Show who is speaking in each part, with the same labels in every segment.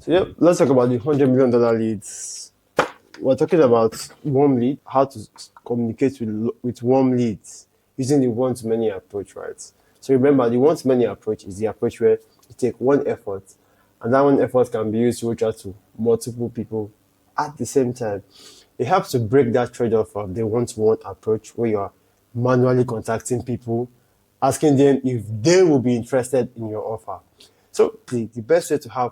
Speaker 1: So yeah, let's talk about the $100 million leads. We're talking about warm lead, how to communicate with warm leads using the one-to-many approach, right? So remember, the one-to-many approach is the approach where you take one effort, and that one effort can be used to reach out to multiple people at the same time. It helps to break that trade-off of the one-to-one approach where you are manually contacting people, asking them if they will be interested in your offer. So the best way to have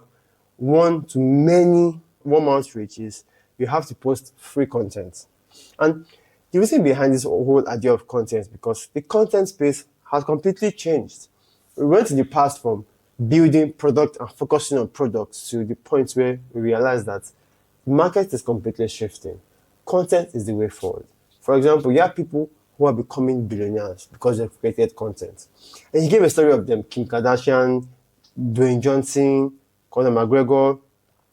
Speaker 1: one to many warm outreach is you have to post free content. And the reason behind this whole idea of content is because the content space has completely changed. We went in the past from building product and focusing on products to the point where we realize that the market is completely shifting. Content is the way forward. For example, you have people who are becoming billionaires because they've created content. And he gave a story of them, Kim Kardashian, Dwayne Johnson, Conor McGregor,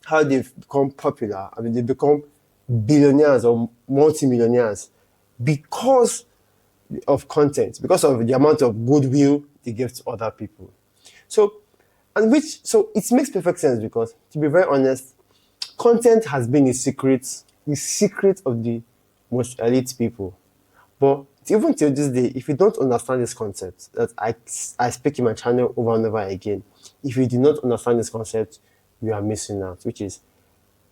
Speaker 1: how they've become popular. I mean, they've become billionaires or multimillionaires because of content, because of the amount of goodwill they give to other people. So, so it makes perfect sense because, to be very honest, content has been the secret of the most elite people. But even till this day, if you don't understand this concept that I speak in my channel over and over again, if you do not understand this concept, you are missing out, which is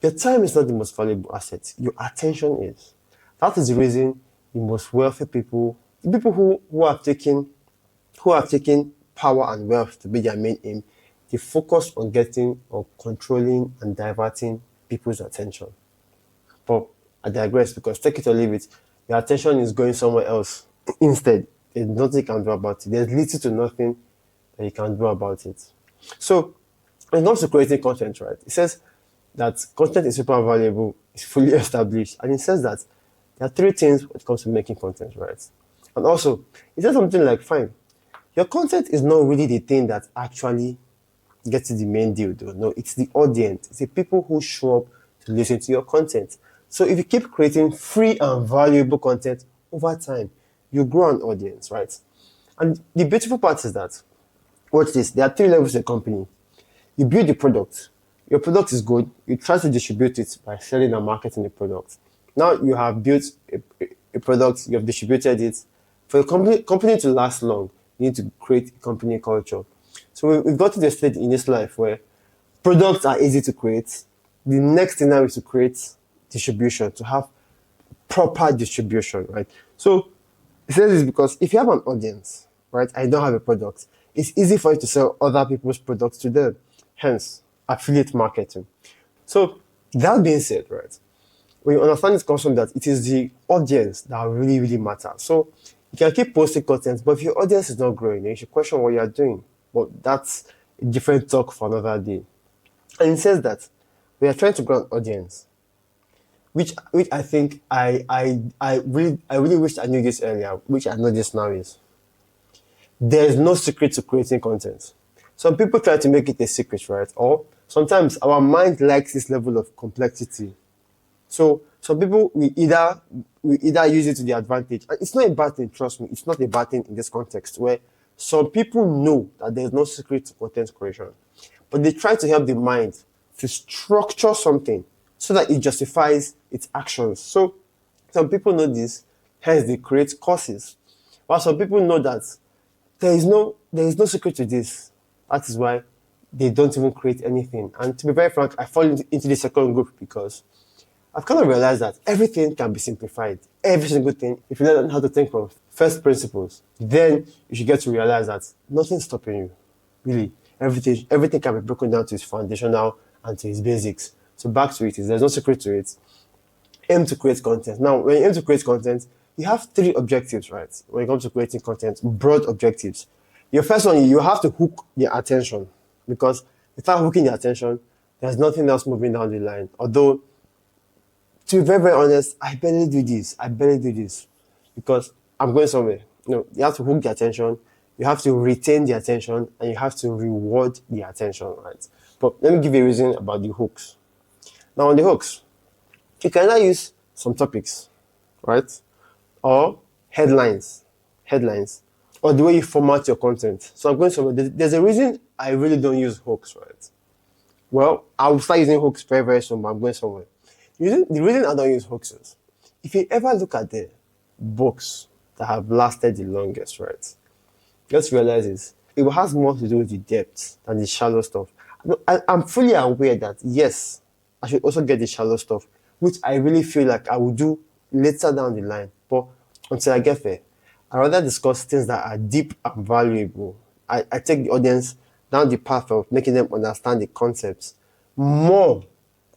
Speaker 1: your time is not the most valuable asset. Your attention is. That is the reason the most wealthy people, the people who have taken power and wealth to be their main aim, they focus on getting or controlling and diverting people's attention. But I digress because take it or leave it, your attention is going somewhere else. Instead, there's nothing you can do about it. There's little to nothing that you can do about it. So, when it comes to creating content, right, it says that content is super valuable, it's fully established, and it says that there are three things when it comes to making content, right? And also, it says something like, fine, your content is not really the thing that actually gets to the main deal, though. No, it's the audience, it's the people who show up to listen to your content. So if you keep creating free and valuable content over time, you grow an audience, right? And the beautiful part is that, watch this, there are three levels in a company. You build the product. Your product is good. You try to distribute it by selling and marketing the product. Now you have built a product, you have distributed it. For a company to last long, you need to create a company culture. So we've got to the stage in this life where products are easy to create. The next thing now is to create distribution, to have proper distribution, right? So it says this because if you have an audience, right, and you don't have a product, it's easy for you to sell other people's products to them. Hence, affiliate marketing. So that being said, right, when you understand this concept that it is the audience that really, really matters. So you can keep posting content, but if your audience is not growing, then you should question what you are doing. But that's a different talk for another day. And it says that we are trying to grow an audience, which I think I really wish I knew this earlier, which I know this now is there is no secret to creating content. Some people try to make it a secret, right? Or sometimes our mind likes this level of complexity. So some people we either use it to their advantage. And it's not a bad thing, trust me, it's not a bad thing in this context where some people know that there's no secret to content creation. But they try to help the mind to structure something so that it justifies its actions. So some people know this, hence they create courses. While some people know that there is no secret to this. That is why they don't even create anything. And to be very frank, I fall into the second group because I've kind of realized that everything can be simplified. Every single thing, if you learn how to think from first principles, then you should get to realize that nothing's stopping you. Really, everything can be broken down to its foundational and to its basics. So back to it is there's no secret to it. Aim to create content. Now, when you aim to create content, you have three objectives, right? When it comes to creating content, broad objectives. Your first one, you have to hook their attention because without hooking their attention, there's nothing else moving down the line. Although, to be very, very honest, I barely do this because I'm going somewhere. You have to hook the attention, you have to retain the attention, and you have to reward the attention, right? But let me give you a reason about the hooks. Now, on the hooks, you can either use some topics, right? Or headlines, or the way you format your content. So I'm going somewhere. There's a reason I really don't use hooks, right? Well, I will start using hooks very, very soon, but I'm going somewhere. The reason I don't use hooks is if you ever look at the books that have lasted the longest, right? Just realize is it has more to do with the depth than the shallow stuff. I'm fully aware that yes, I should also get the shallow stuff, which I really feel like I will do later down the line. But until I get there, I rather discuss things that are deep and valuable. I take the audience down the path of making them understand the concepts more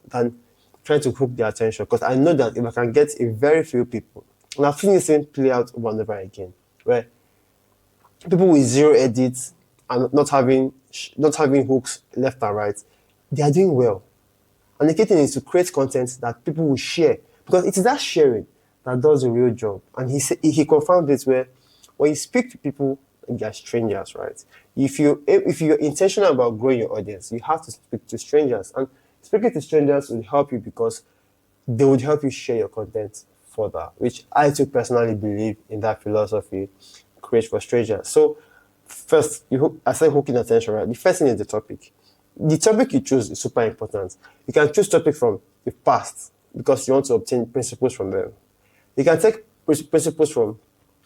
Speaker 1: than trying to hook their attention. Because I know that if I can get a very few people, and I've seen this thing play out over and over again, where people with zero edits and not having hooks left and right, they are doing well. And the key thing is to create content that people will share, because it is that sharing that does the real job. And he confirmed this where when you speak to people, they are strangers, right? If you're intentional about growing your audience, you have to speak to strangers, and speaking to strangers will help you because they would help you share your content further, which I too personally believe in that philosophy, create for strangers. So first, I said hooking attention, right? The first thing is the topic. The topic you choose is super important. You can choose topic from the past because you want to obtain principles from them. You can take principles from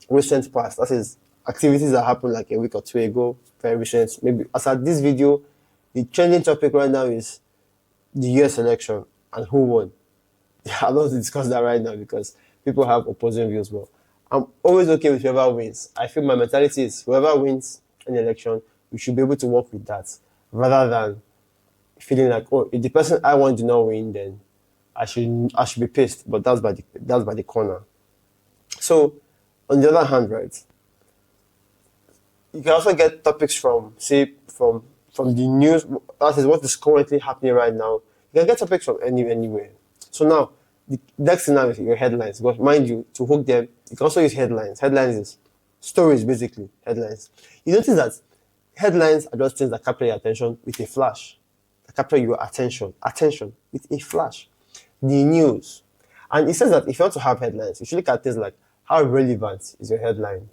Speaker 1: recent past, that is activities that happened like a week or two ago, very recent. Maybe as at this video, the trending topic right now is the US election and who won. I'm not to discuss that right now because people have opposing views. But I'm always okay with whoever wins. I feel my mentality is whoever wins an election, we should be able to work with that rather than feeling like, oh, if the person I want to not win, then I should be pissed. But that's by the corner. So on the other hand, right, you can also get topics from the news. That is what is currently happening right now. You can get topics from anywhere. So now, the next thing now is your headlines. Because mind you, to hook them, you can also use headlines. Headlines is stories, basically. Headlines. You notice that headlines are just things that capture your attention with a flash. That capture your attention with a flash. The news. And it says that if you want to have headlines, you should look at things like how relevant is your headline?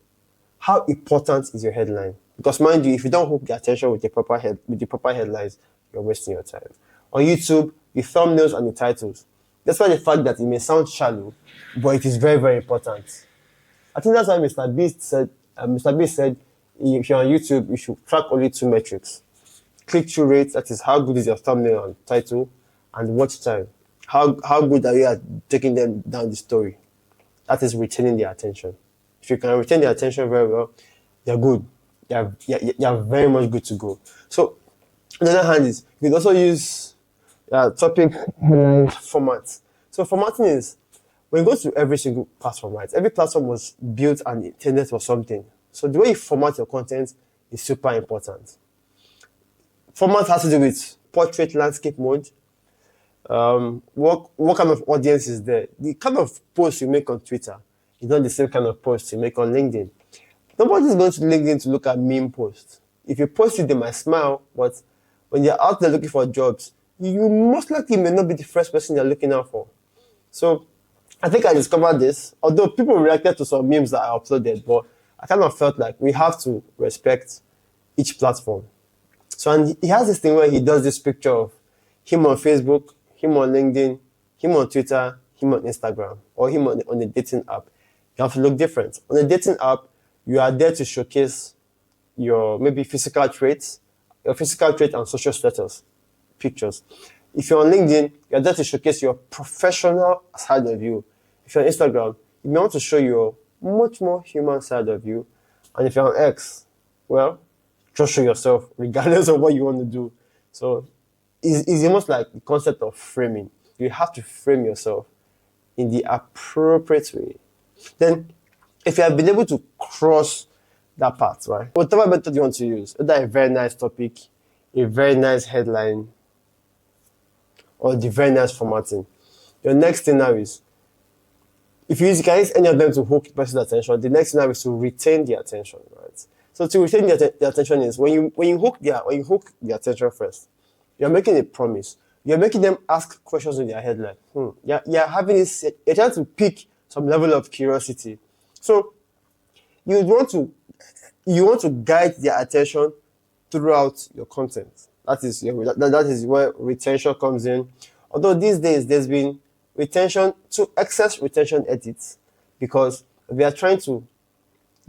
Speaker 1: How important is your headline? Because mind you, if you don't hook the attention with the proper headlines, you're wasting your time. On YouTube, the thumbnails and the titles. Despite the fact that it may sound shallow, but it is very, very important. I think that's why Mr. Beast said, if you're on YouTube, you should track only two metrics. Click-through rate, that is how good is your thumbnail and title, and watch time. How good are you at taking them down the story? That is retaining their attention. If you can retain their attention very well, you're good. You're very much good to go. So, on the other hand, is you can also use topic headline format. So formatting is when you go to every single platform, right? Every platform was built and intended for something. So the way you format your content is super important. Format has to do with portrait landscape mode. What kind of audience is there? The kind of post you make on Twitter is not the same kind of post you make on LinkedIn. Nobody's going to LinkedIn to look at meme posts. If you post it, they might smile, but when you're out there looking for jobs, you most likely may not be the first person you're looking out for. So I think I discovered this, although people reacted to some memes that I uploaded, but I kind of felt like we have to respect each platform. So and he has this thing where he does this picture of him on Facebook, him on LinkedIn, him on Twitter, him on Instagram, or him on the dating app. You have to look different. On the dating app, you are there to showcase your maybe physical traits and social status pictures. If you're on LinkedIn, you're there to showcase your professional side of you. If you're on Instagram, you may want to show your much more human side of you. And if you're on X, well, just show yourself regardless of what you want to do. So it's almost like the concept of framing. You have to frame yourself in the appropriate way. Then, if you have been able to cross that part, right? Whatever method you want to use, whether a very nice topic, a very nice headline, or the very nice formatting. Your next thing now is, if you can use any of them to hook the person's attention, the next thing now is to retain the attention, right? So to retain the attention is when you hook the attention first, you're making a promise. You're making them ask questions in their head like, you're having this, you're trying to pick some level of curiosity. So you want to guide their attention throughout your content. that is where retention comes in. Although these days there's been retention to excess retention edits, because they are trying to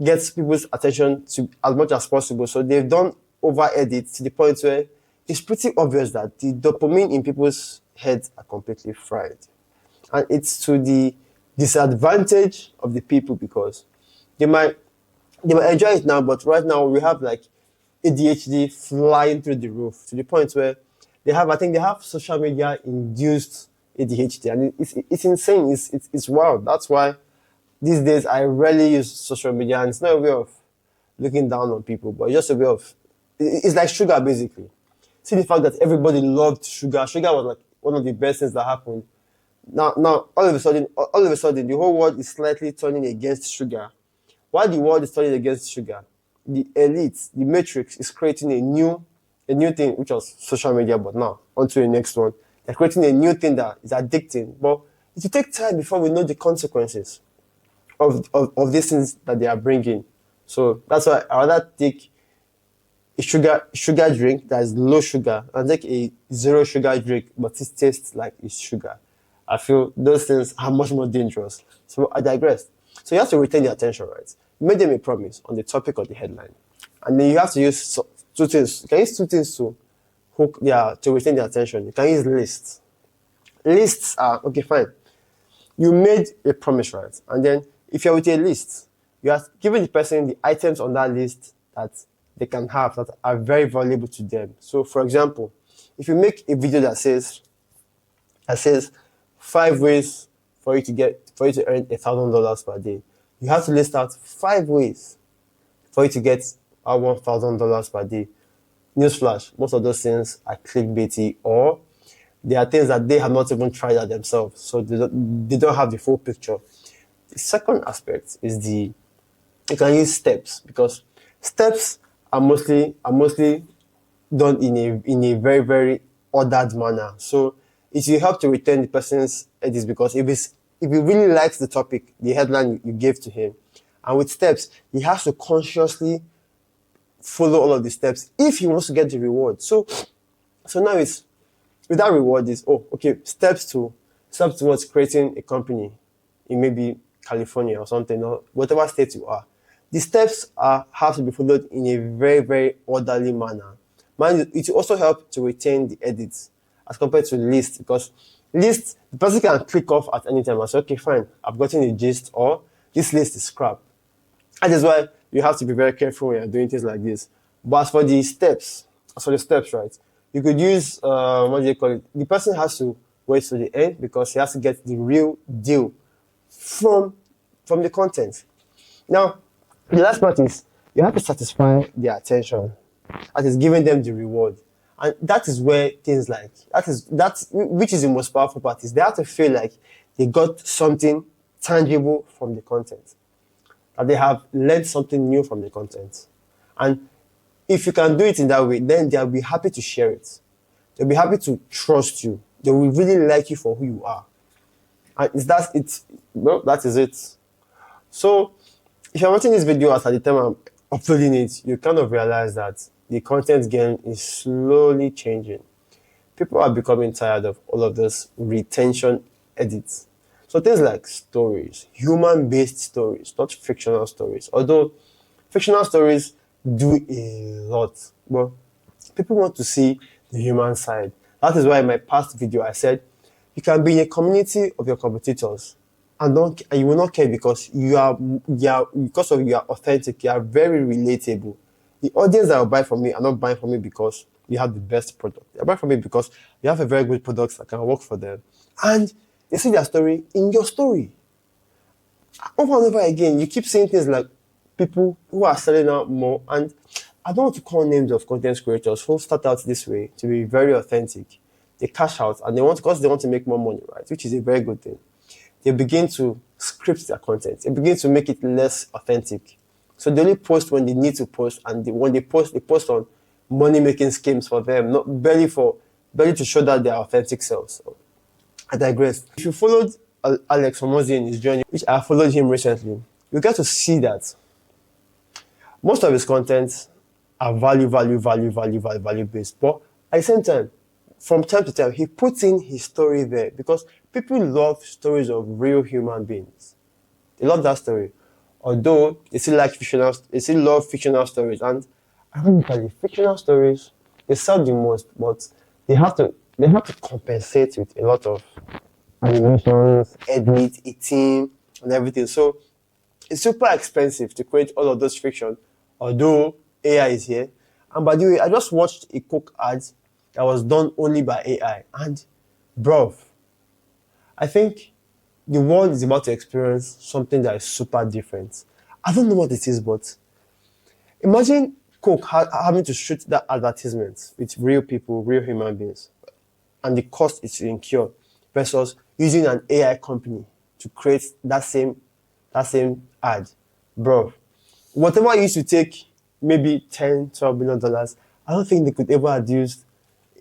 Speaker 1: get people's attention to as much as possible. So they've done over edits to the point where it's pretty obvious that the dopamine in people's heads are completely fried. And it's to the disadvantage of the people, because they might enjoy it now, but right now we have like ADHD flying through the roof to the point where I think they have social media induced ADHD, and it's insane. It's wild. That's why these days I rarely use social media, and it's not a way of looking down on people, but it's just a way of, it's like sugar basically. See the fact that everybody loved sugar. Sugar was like one of the best things that happened. Now, all of a sudden, the whole world is slightly turning against sugar. While the world is turning against sugar, the elite, the matrix, is creating a new thing, which was social media. But now, on to the next one. They're creating a new thing that is addicting. But it will take time before we know the consequences of these things that they are bringing. So that's why I rather take a sugar drink that is low sugar and take a zero sugar drink, but it tastes like it's sugar. I feel those things are much more dangerous. So I digress. So you have to retain their attention, right? You made them a promise on the topic or the headline. And then you have to use two things. You can use two things to retain their attention. You can use lists. Lists are, okay, fine. You made a promise, right? And then if you're with a list, you are giving the person the items on that list that they can have that are very valuable to them. So for example, if you make a video that says 5 ways for you to earn $1,000 per day, you have to list out 5 ways for you to get $1,000 per day. Newsflash, most of those things are clickbaity, or they are things that they have not even tried out themselves, so they don't have the full picture. The second aspect is you can use steps, because steps are mostly done in a very, very ordered manner. So it will help to retain the person's edits, because if he really likes the topic, the headline you gave to him, and with steps, he has to consciously follow all of the steps if he wants to get the reward. So now it's, with that reward is, steps towards creating a company in maybe California or something, or whatever state you are. The steps have to be followed in a very, very orderly manner. It will also help to retain the edits as compared to lists, because lists, the person can click off at any time and say, okay, fine, I've gotten the gist, or this list is crap. That is why you have to be very careful when you're doing things like this. But as for the steps, right, you could use, what do you call it? The person has to wait to the end, because he has to get the real deal from the content. Now, the last part is you have to satisfy their attention. That is giving them the reward. And that is where things like, which is the most powerful part, is they have to feel like they got something tangible from the content, that they have learned something new from the content. And if you can do it in that way, then they'll be happy to share it. They'll be happy to trust you. They will really like you for who you are. And that is it. So if you're watching this video at the time I'm uploading it, you kind of realize that the content game is slowly changing. People are becoming tired of all of this retention edits. So things like stories, human-based stories, not fictional stories. Although fictional stories do a lot, but people want to see the human side. That is why in my past video I said you can be in a community of your competitors and you will not care, because you are authentic, you are very relatable. The audience that will buy from me are not buying from me because you have the best product. They are buying from me because you have a very good product that can work for them. And they see their story in your story. Over and over again, you keep saying things like people who are selling out more, and I don't want to call names of content creators who start out this way to be very authentic. They cash out and they want to make more money, right? Which is a very good thing. They begin to script their content. They begin to make it less authentic. So they only post when they need to post, and when they post on money-making schemes for them, not barely to show that they are authentic selves. So I digress. If you followed Alex Hormozi in his journey, which I followed him recently, you get to see that most of his content are value based, but At the same time, from time to time, he puts in his story there because people love stories of real human beings. They love that story. Although they still love fictional stories. And ironically, fictional stories, they sell the most, but they have to compensate with a lot of animations, edit, a team, and everything. So it's super expensive to create all of those fiction, although AI is here. And by the way, I just watched a Coke ad that was done only by AI. And bro, I think the world is about to experience something that is super different. I don't know what it is, but imagine Coke having to shoot that advertisement with real people, real human beings, and the cost it will incur versus using an AI company to create that same ad. Bro, whatever used to take maybe 10, $12 million, I don't think they could ever have used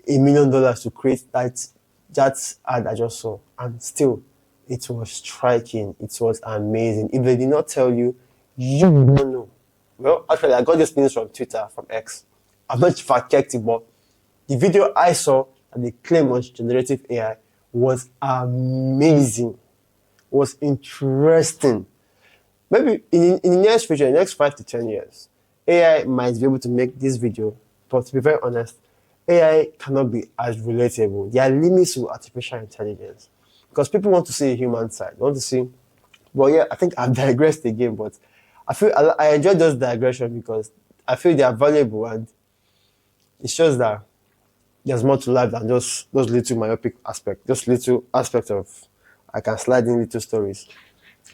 Speaker 1: $1 million to create that ad I just saw. And still, it was striking. It was amazing. If they did not tell you, you don't know. Well, actually, I got this news from Twitter, from X. I'm not fact checked it, but the video I saw and the claim was generative AI was amazing. Was interesting. Maybe in the next future, in the next 5 to 10 years, AI might be able to make this video, but to be very honest, AI cannot be as relatable. There are limits to artificial intelligence because people want to see a human side. They want to see, well, yeah, I think I've digressed again, but I enjoy those digressions because I feel they are valuable and it shows that there's more to life than just those little myopic aspects, just little aspects of I can slide in little stories.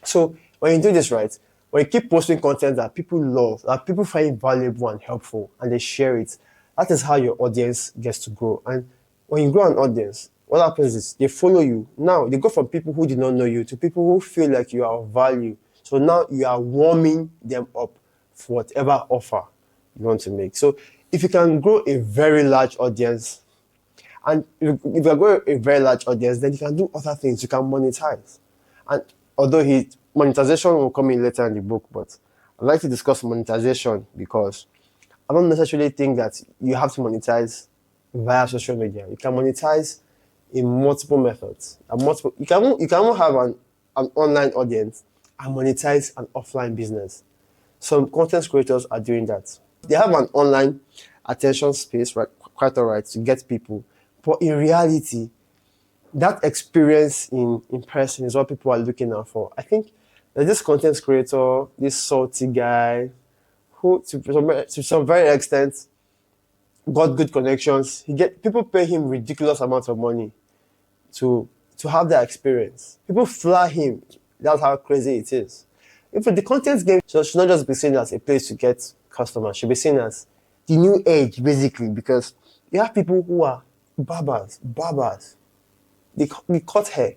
Speaker 1: So when you do this right, when you keep posting content that people love, that people find valuable and helpful, and they share it, that is how your audience gets to grow. And when you grow an audience, what happens is they follow you. Now they go from people who did not know you to people who feel like you are of value. So now you are warming them up for whatever offer you want to make. So if you can grow a very large audience, and if you grow a very large audience, then you can do other things. You can monetize. And although monetization will come in later in the book, but I'd like to discuss monetization because I don't necessarily think that you have to monetize via social media. You can monetize in multiple methods. You can even have an online audience and monetize an offline business. Some content creators are doing that. They have an online attention space, right, quite all right, to get people. But in reality, that experience in person is what people are looking out for. I think that this content creator, this salty guy, who to some very extent got good connections. People pay him ridiculous amounts of money to have that experience. People fly him. That's how crazy it is. If the content game should not just be seen as a place to get customers, should be seen as the new age, basically, because you have people who are barbers. They cut hair.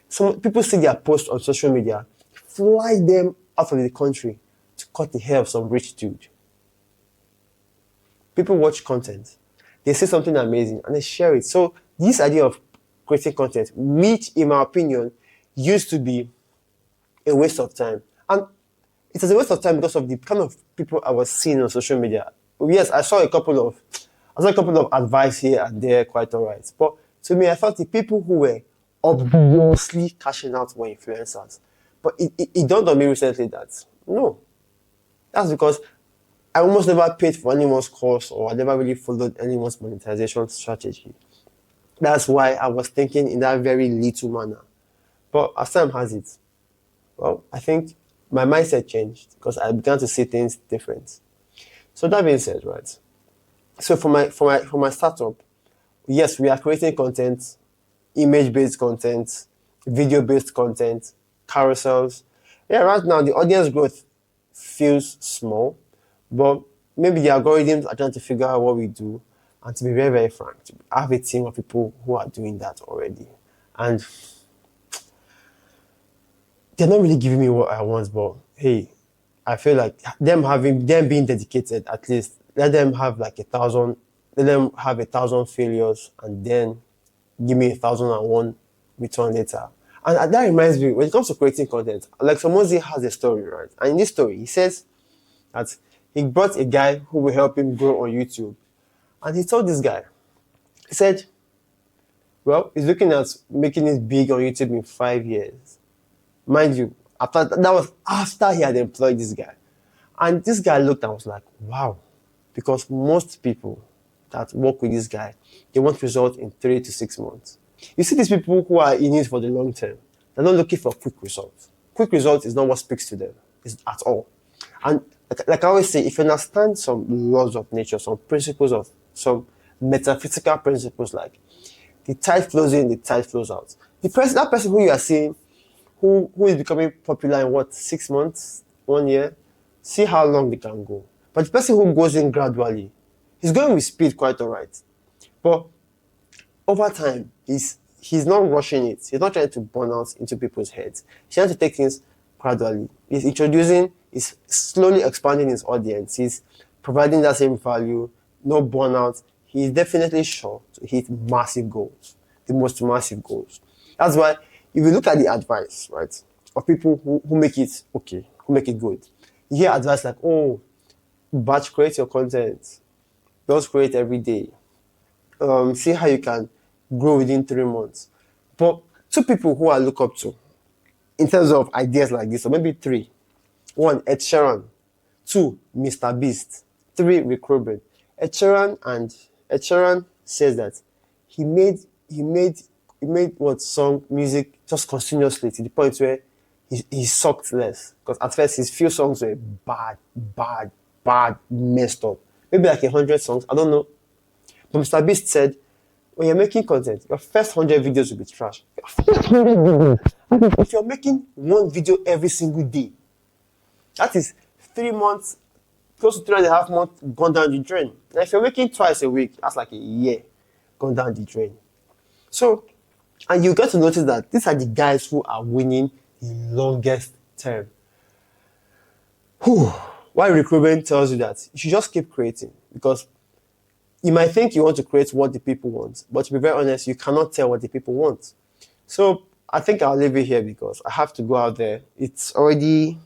Speaker 1: Some people see their post on social media, fly them out of the country to cut the hair of some rich dude. People watch content. They see something amazing and they share it. So this idea of creating content, which in my opinion used to be a waste of time. And it was a waste of time because of the kind of people I was seeing on social media. Yes, I saw a couple of advice here and there, quite all right. But to me, I thought the people who were obviously cashing out were influencers. But it dawned on me recently that no, that's because I almost never paid for anyone's course or I never really followed anyone's monetization strategy. That's why I was thinking in that very little manner. But as time has it, well, I think my mindset changed because I began to see things different. So that being said, right? So for my startup, yes, we are creating content, image-based content, video-based content, carousels. Yeah, right now the audience growth feels small, but maybe the algorithms are trying to figure out what we do. And to be very, very frank, I have a team of people who are doing that already. And they're not really giving me what I want, but hey, I feel like them being dedicated, at least let them have like 1,000, let them have 1,000 failures and then give me 1,001 return later. And that reminds me, when it comes to creating content, like Hormozi has a story, right? And in this story, he says that he brought a guy who will help him grow on YouTube. And he told this guy He said, well, he's looking at making it big on YouTube in 5 years. Mind you, after that was after he had employed this guy. And this guy looked and was like, wow. Because most people that work with this guy, they want results in 3 to 6 months. You see these people who are in it for the long term, they're not looking for quick results. Quick results is not what speaks to them at all. And like I always say, if you understand some laws of nature, some principles of some metaphysical principles like the tide flows in, the tide flows out. That person who you are seeing, who is becoming popular in what, 6 months, 1 year, see how long they can go. But the person who goes in gradually, he's going with speed quite all right. But over time, he's not rushing it. He's not trying to burn out into people's heads. He's trying to take things gradually. He's slowly expanding his audience. He's providing that same value, no burnout. He's definitely sure to hit massive goals, the most massive goals. That's why if you look at the advice, right, of people who make it okay, who make it good, you hear advice like, oh, batch create your content, just create every day. See how you can grow within 3 months. But two people who I look up to in terms of ideas like this, or maybe three. One, Ed Sheeran. Two, Mr. Beast. Three, Rick Rubin. Ed Sheeran says that he made what song music just continuously to the point where he sucked less. Because at first his few songs were bad, messed up. Maybe like 100 songs, I don't know. But Mr. Beast said, when you're making content, your first 100 videos will be trash. If you're making one video every single day, that is 3 months, close to 3.5 months gone down the drain. Now, if you're making twice a week, that's like a year gone down the drain. So, and you get to notice that these are the guys who are winning the longest term. Why Rick Rubin tells you that you should just keep creating, because you might think you want to create what the people want, but to be very honest, you cannot tell what the people want. So I think I'll leave it here because I have to go out there. It's already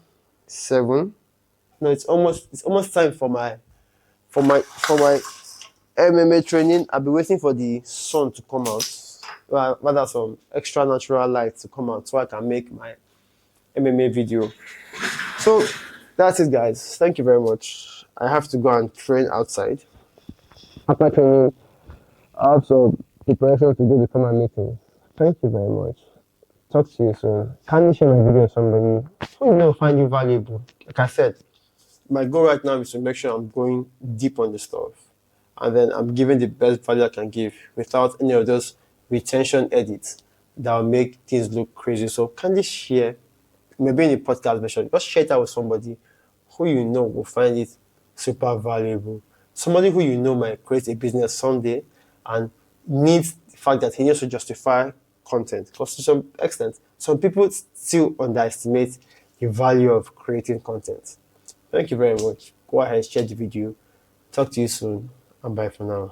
Speaker 1: 7. No, it's almost time for my MMA training. I'll be waiting for the sun to come out, rather some extra natural light to come out so I can make my MMA video. So that's it, guys. Thank you very much. I have to go and train outside. After training, I have some preparation to do the formal meeting. Thank you very much. Talk to you soon. Can you share my video with somebody who you know find you valuable? Like I said, my goal right now is to make sure I'm going deep on the stuff, and then I'm giving the best value I can give without any of those retention edits that will make things look crazy. So kindly share, maybe in the podcast version, just share that with somebody who you know will find it super valuable. Somebody who you know might create a business someday and needs the fact that he needs to justify content. Because to some extent, some people still underestimate the value of creating content. Thank you very much. Go ahead, share the video. Talk to you soon, and bye for now.